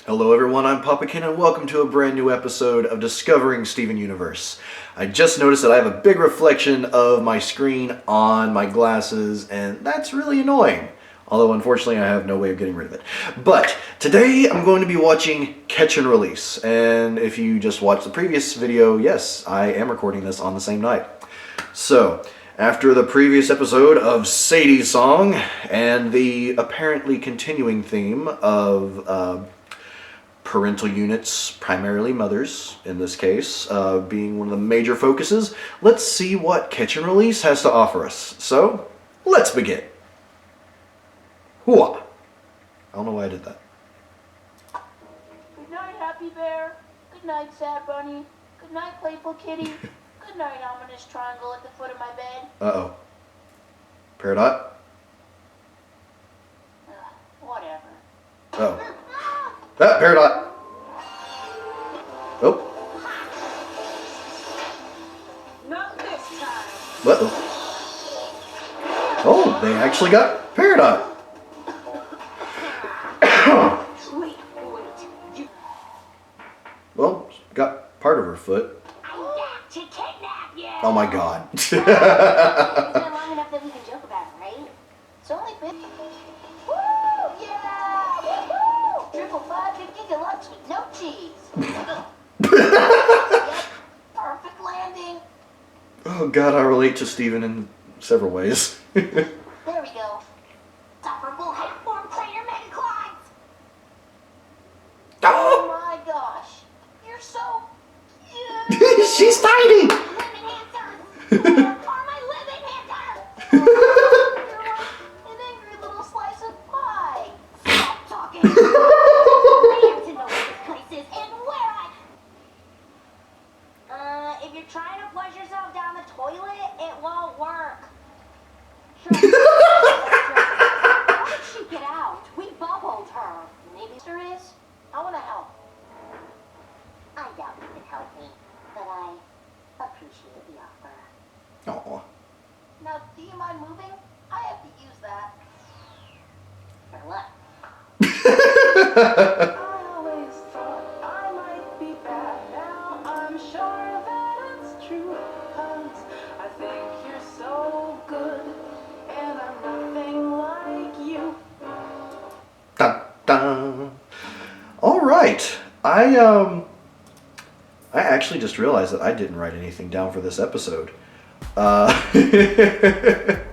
Hello everyone, I'm PapaKenn and welcome to a brand new episode of Discovering Steven Universe. I just noticed that I have a big reflection of my screen on my glasses and that's really annoying. Although unfortunately I have no way of getting rid of it. But today I'm going to be watching Catch and Release. And if you just watched the previous video, yes, I am recording this on the same night. So, after the previous episode of Sadie's song and the apparently continuing theme of parental units, primarily mothers in this case, being one of the major focuses, let's see what Catch and Release has to offer us. So, let's begin. Hooah! I don't know why I did that. Good night, Happy Bear. Good night, Sad Bunny. Good night, Playful Kitty. Good night, Ominous Triangle at the foot of my bed. Uh-oh. Peridot? Whatever. Uh-oh. Ah, Peridot! Oh. Not this time. Uh-oh. Oh, they actually got Peridot. Wait. Well, got part of her foot. I'm back to kidnap you. Oh my god. It's been long enough that we can joke about it, right? It's only been... Woo! Yeah! Woo! 555 deluxe with no cheese. Yep. Perfect landing. Oh god, I relate to Steven in several ways. There we go. Tolerable height form crater mega climb. Oh my gosh. You're so cute. She's tiny! Living answers. Where are my living answers? You're like an angry little slice of pie. Stop talking. I have to know where this place is and where if you're trying to flush yourself down the toilet, it won't work. How did she get out? We bubbled her. Maybe there is. I want to help. I doubt you can help me, but I appreciate the offer. Aw. Now, do you mind moving? I have to use that. For what? I always thought I might be bad. Now I'm sure that it's true. 'Cause I think you're so good. And I'm nothing like you. Dun, dun. Alright. I actually just realized that I didn't write anything down for this episode. That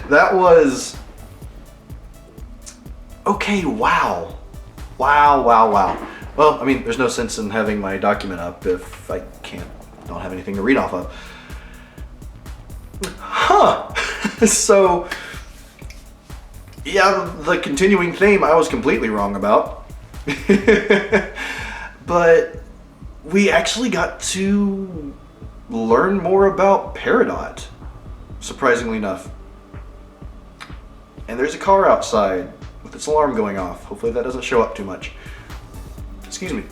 was... Okay, wow. Wow. Well, I mean, there's no sense in having my document up if I don't have anything to read off of. Huh. So, yeah, the continuing theme I was completely wrong about. But we actually got to learn more about Peridot, surprisingly enough. And there's a car outside with its alarm going off. Hopefully that doesn't show up too much. Excuse me.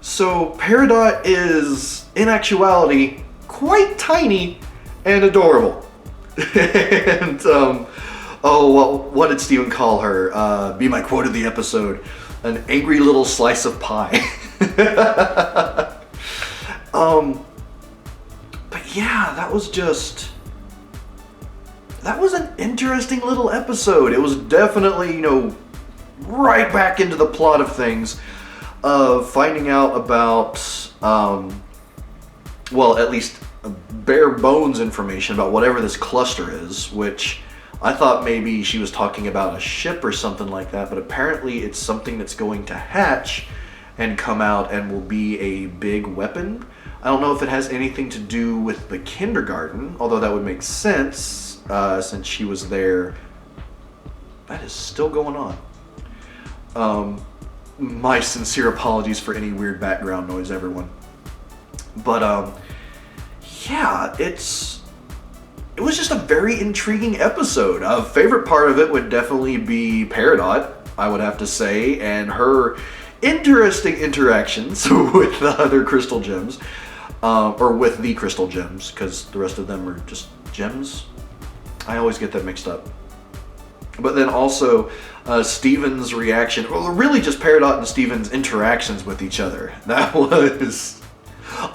So Peridot is, in actuality, quite tiny and adorable. And, what did Steven call her? Be my quote of the episode. An angry little slice of pie. But yeah, that was an interesting little episode. It was definitely, right back into the plot of things, of finding out about, well, at least bare bones information about whatever this cluster is, which I thought maybe she was talking about a ship or something like that, but apparently it's something that's going to hatch and come out and will be a big weapon. I don't know if it has anything to do with the kindergarten, although that would make sense since she was there. That is still going on. My sincere apologies for any weird background noise, everyone. But yeah, it was just a very intriguing episode. A favorite part of it would definitely be Peridot, I would have to say, and her interesting interactions with the other crystal gems, or with the crystal gems, because the rest of them are just gems. I always get that mixed up. But then also Steven's reaction, well, really just Peridot and Steven's interactions with each other. That was,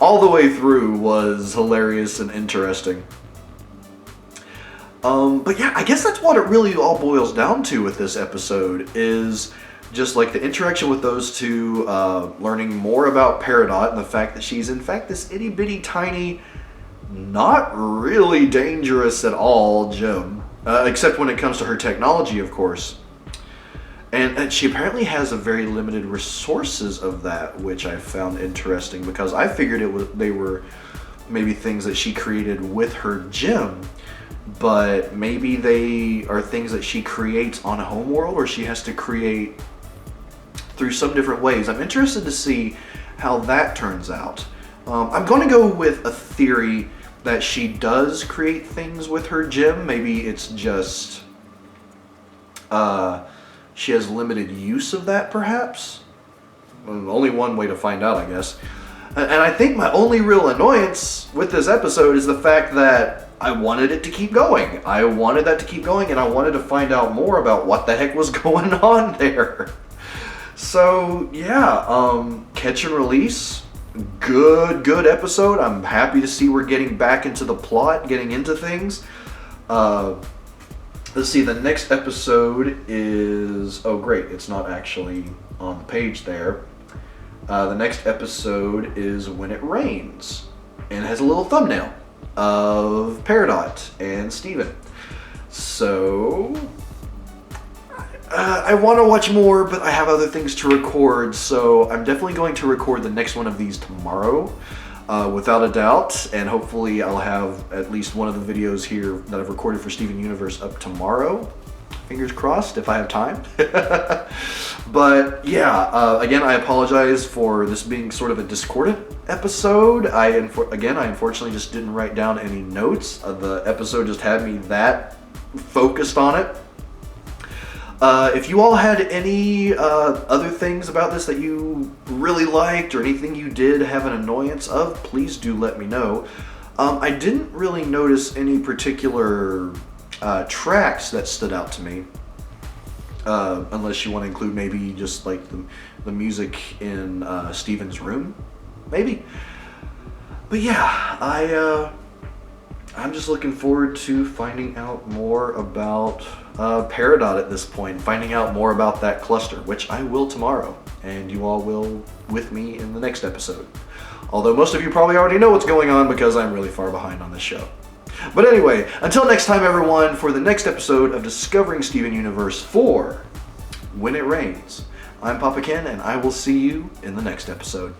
all the way through, was hilarious and interesting. But yeah, I guess that's what it really all boils down to with this episode, is just like the interaction with those two, learning more about Peridot and the fact that she's in fact this itty bitty tiny, not really dangerous at all gem, except when it comes to her technology, of course. And she apparently has a very limited resources of that, which I found interesting, because I figured they were maybe things that she created with her gem, but maybe they are things that she creates on Homeworld, or she has to create through some different ways. I'm interested to see how that turns out. I'm going to go with a theory that she does create things with her gem. Maybe it's just she has limited use of that, perhaps. Only one way to find out, I guess. And I think my only real annoyance with this episode is the fact that I wanted it to keep going. I wanted that to keep going, and I wanted to find out more about what the heck was going on there. So yeah, catch and release. Good episode. I'm happy to see we're getting back into the plot, getting into things. Let's see, the next episode is, oh great, it's not actually on the page there. The next episode is When It Rains, and it has a little thumbnail of Peridot and Steven. So I want to watch more, but I have other things to record, so I'm definitely going to record the next one of these tomorrow, without a doubt, and hopefully I'll have at least one of the videos here that I've recorded for Steven Universe up tomorrow. Fingers crossed, if I have time. But yeah, again, I apologize for this being sort of a discordant episode. I unfortunately just didn't write down any notes. The episode just had me that focused on it. If you all had any other things about this that you really liked, or anything you did have an annoyance of, please do let me know. I didn't really notice any particular tracks that stood out to me, unless you want to include maybe just like the music in Steven's room, maybe. But yeah, I'm just looking forward to finding out more about Peridot at this point, finding out more about that cluster, which I will tomorrow, and you all will with me in the next episode. Although most of you probably already know what's going on because I'm really far behind on this show. But anyway, until next time everyone, for the next episode of Discovering Steven Universe 4, When It Rains, I'm Papa Ken, and I will see you in the next episode.